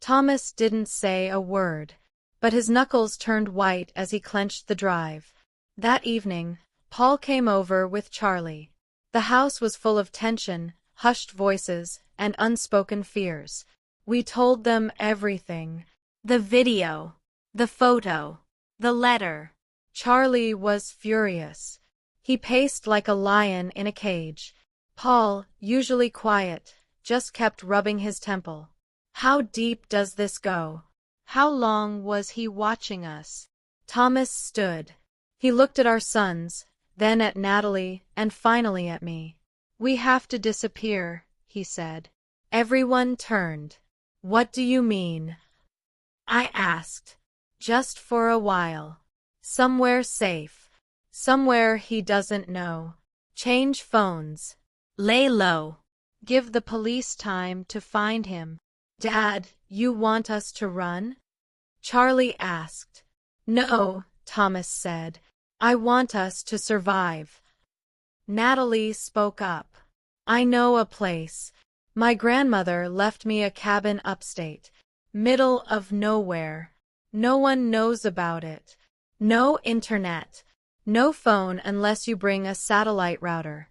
Thomas didn't say a word, but his knuckles turned white as he clenched the drive. That evening, Paul came over with Charlie. The house was full of tension, hushed voices, and unspoken fears. We told them everything. The video, the photo, the letter. Charlie was furious. He paced like a lion in a cage. Paul, usually quiet, just kept rubbing his temple. How deep does this go? How long was he watching us? Thomas stood. He looked at our sons, then at Natalie, and finally at me. "We have to disappear," he said. Everyone turned. "What do you mean?" I asked. "Just for a while. Somewhere safe. Somewhere he doesn't know. Change phones. Lay low. Give the police time to find him." "Dad, you want us to run?" Charlie asked. "No," Thomas said. "I want us to survive." Natalie spoke up. "I know a place. My grandmother left me a cabin upstate, middle of nowhere. No one knows about it. No internet. No phone unless you bring a satellite router."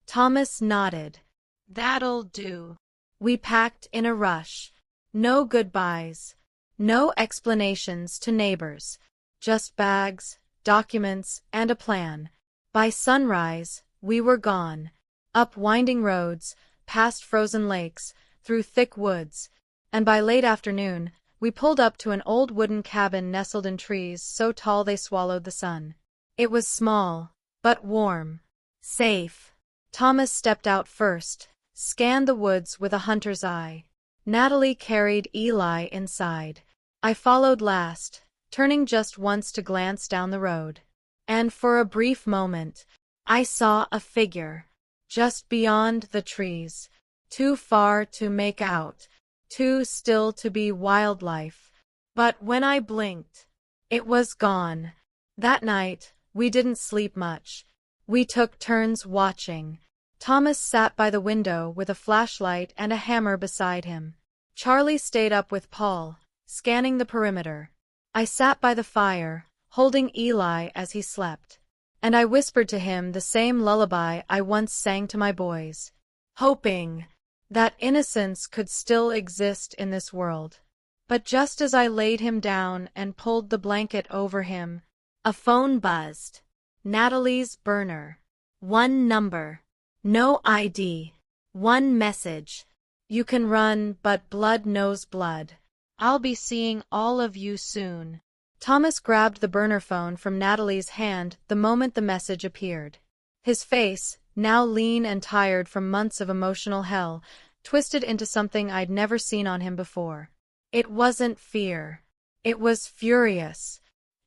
Thomas nodded. "That'll do." We packed in a rush. No goodbyes. No explanations to neighbors. Just bags, documents, and a plan. By sunrise, we were gone. Up winding roads, past frozen lakes, through thick woods. And by late afternoon, we pulled up to an old wooden cabin nestled in trees so tall they swallowed the sun. It was small, but warm. Safe. Thomas stepped out first, scanned the woods with a hunter's eye. Natalie carried Eli inside. I followed last, turning just once to glance down the road. And for a brief moment, I saw a figure, just beyond the trees, too far to make out, too still to be wildlife. But when I blinked, it was gone. That night, we didn't sleep much. We took turns watching. Thomas sat by the window with a flashlight and a hammer beside him. Charlie stayed up with Paul, scanning the perimeter. I sat by the fire, holding Eli as he slept. And I whispered to him the same lullaby I once sang to my boys, hoping that innocence could still exist in this world. But just as I laid him down and pulled the blanket over him, a phone buzzed. Natalie's burner. One number. No ID. One message. You can run, but blood knows blood. I'll be seeing all of you soon. Thomas grabbed the burner phone from Natalie's hand the moment the message appeared. His face, now lean and tired from months of emotional hell, twisted into something I'd never seen on him before. It wasn't fear. It was furious.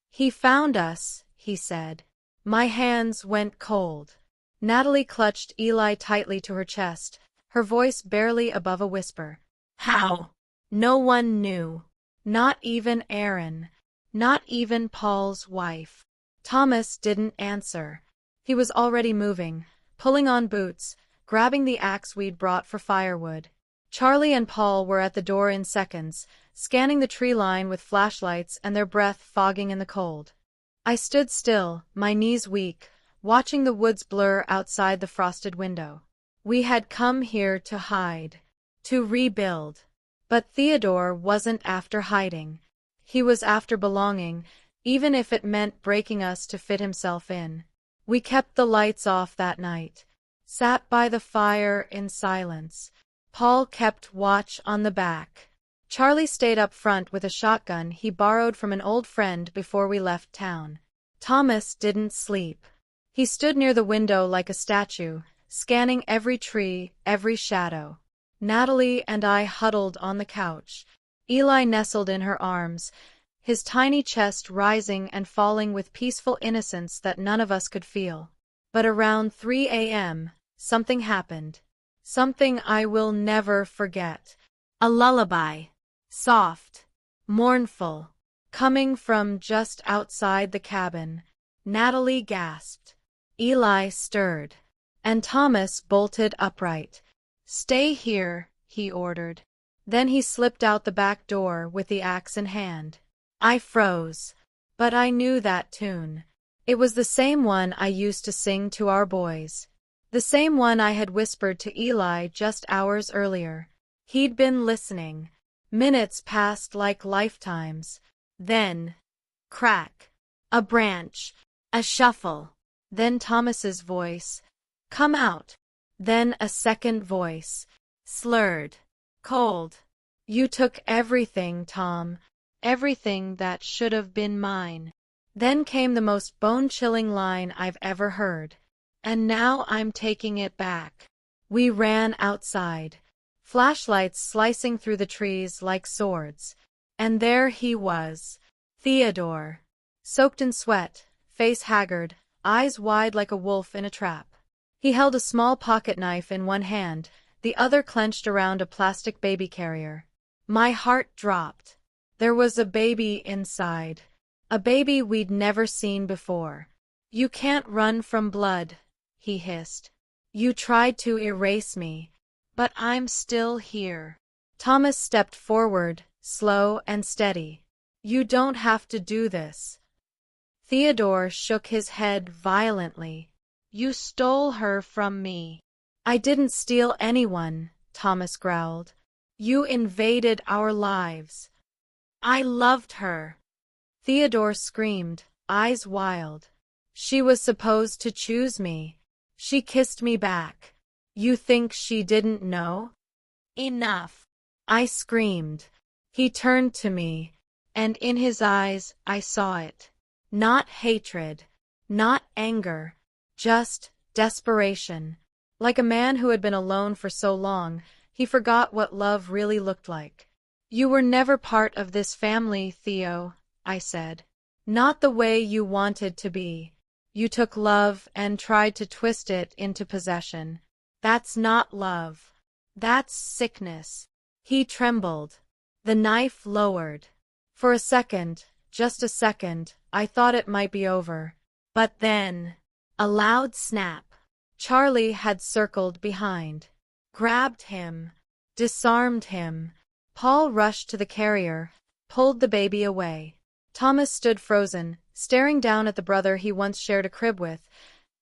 He found us, he said. My hands went cold. Natalie clutched Eli tightly to her chest, her voice barely above a whisper. How? No one knew. Not even Aaron. Not even Paul's wife. Thomas didn't answer. He was already moving, pulling on boots, grabbing the axe we'd brought for firewood. Charlie and Paul were at the door in seconds, scanning the tree line with flashlights and their breath fogging in the cold. I stood still, my knees weak, watching the woods blur outside the frosted window. We had come here to hide, to rebuild. But Theodore wasn't after hiding. He was after belonging, even if it meant breaking us to fit himself in. We kept the lights off that night, sat by the fire in silence. Paul kept watch on the back. Charlie stayed up front with a shotgun he borrowed from an old friend before we left town. Thomas didn't sleep. He stood near the window like a statue, scanning every tree, every shadow. Natalie and I huddled on the couch. Eli nestled in her arms, his tiny chest rising and falling with peaceful innocence that none of us could feel. But around 3 a.m., something happened. Something I will never forget. A lullaby. Soft. Mournful. Coming from just outside the cabin. Natalie gasped. Eli stirred. And Thomas bolted upright. Stay here, he ordered. Then he slipped out the back door with the axe in hand. I froze. But I knew that tune. It was the same one I used to sing to our boys. The same one I had whispered to Eli just hours earlier. He'd been listening. Minutes passed like lifetimes. Then, crack. A branch. A shuffle. Then Thomas's voice. Come out. Then a second voice. Slurred. Cold. You took everything, Tom. Everything that should have been mine. Then came the most bone-chilling line I've ever heard. And now I'm taking it back. We ran outside. Flashlights slicing through the trees like swords. And there he was. Theodore. Soaked in sweat, face haggard, eyes wide like a wolf in a trap. He held a small pocket knife in one hand, the other clenched around a plastic baby carrier. My heart dropped. There was a baby inside. A baby we'd never seen before. You can't run from blood, he hissed. You tried to erase me, but I'm still here. Thomas stepped forward, slow and steady. You don't have to do this. Theodore shook his head violently. You stole her from me. I didn't steal anyone, Thomas growled. You invaded our lives. I loved her. Theodore screamed, eyes wild. She was supposed to choose me. She kissed me back. You think she didn't know? Enough. I screamed. He turned to me, and in his eyes I saw it. Not hatred, not anger, just desperation. Like a man who had been alone for so long, he forgot what love really looked like. "You were never part of this family, Theo," I said. "Not the way you wanted to be. You took love and tried to twist it into possession. That's not love. That's sickness." He trembled. The knife lowered. For a second, just a second, I thought it might be over. But then, a loud snap. Charlie had circled behind, grabbed him, disarmed him. Paul rushed to the carrier, pulled the baby away. Thomas stood frozen, staring down at the brother he once shared a crib with,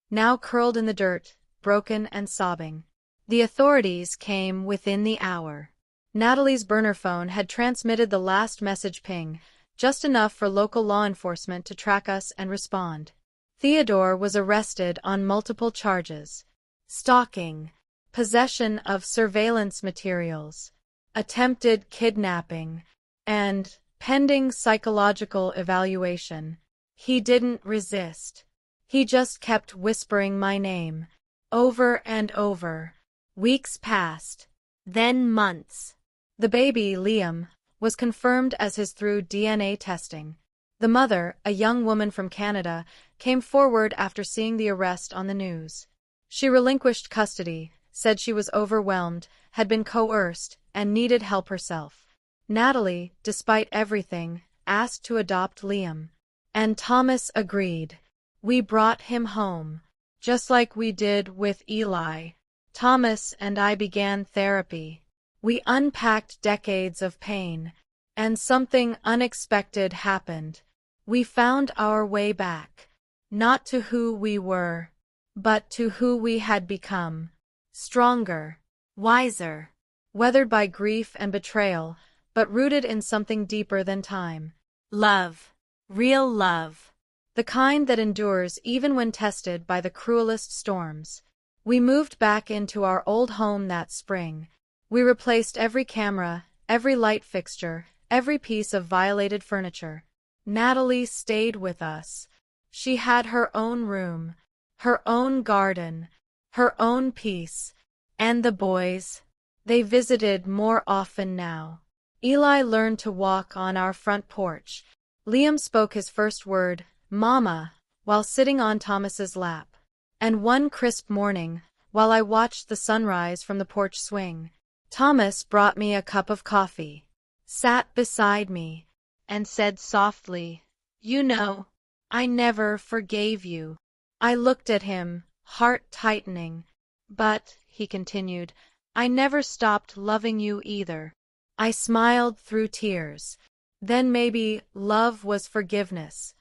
now curled in the dirt, broken and sobbing. The authorities came within the hour. Natalie's burner phone had transmitted the last message ping, just enough for local law enforcement to track us and respond. Theodore was arrested on multiple charges: stalking, possession of surveillance materials, attempted kidnapping, and pending psychological evaluation. He didn't resist. He just kept whispering my name, over and over. Weeks passed, then months. The baby, Liam, was confirmed as his through DNA testing. The mother, a young woman from Canada, came forward after seeing the arrest on the news. She relinquished custody, said she was overwhelmed, had been coerced, and needed help herself. Natalie, despite everything, asked to adopt Liam. And Thomas agreed. We brought him home, just like we did with Eli. Thomas and I began therapy. We unpacked decades of pain, and something unexpected happened. We found our way back, not to who we were, but to who we had become. Stronger, wiser, weathered by grief and betrayal, but rooted in something deeper than time. Love. Real love. The kind that endures even when tested by the cruelest storms. We moved back into our old home that spring. We replaced every camera, every light fixture, every piece of violated furniture. Natalie stayed with us. She had her own room, her own garden, her own peace. And the boys? They visited more often now. Eli learned to walk on our front porch. Liam spoke his first word, Mama, while sitting on Thomas's lap. And one crisp morning, while I watched the sunrise from the porch swing, Thomas brought me a cup of coffee, sat beside me, and said softly, "You know, I never forgave you." I looked at him, heart tightening. "But," he continued, "I never stopped loving you either." I smiled through tears. Then maybe love was forgiveness.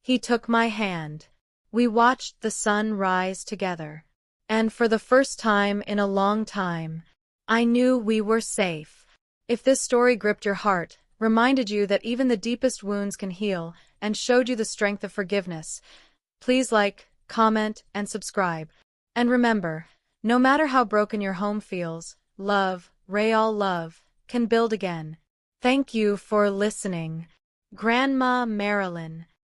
He took my hand. We watched the sun rise together. And for the first time in a long time, I knew we were safe. If this story gripped your heart, reminded you that even the deepest wounds can heal, and showed you the strength of forgiveness, please like, comment, and subscribe. And remember, no matter how broken your home feels, love, real love, can build again. Thank you for listening. Grandma Marilyn.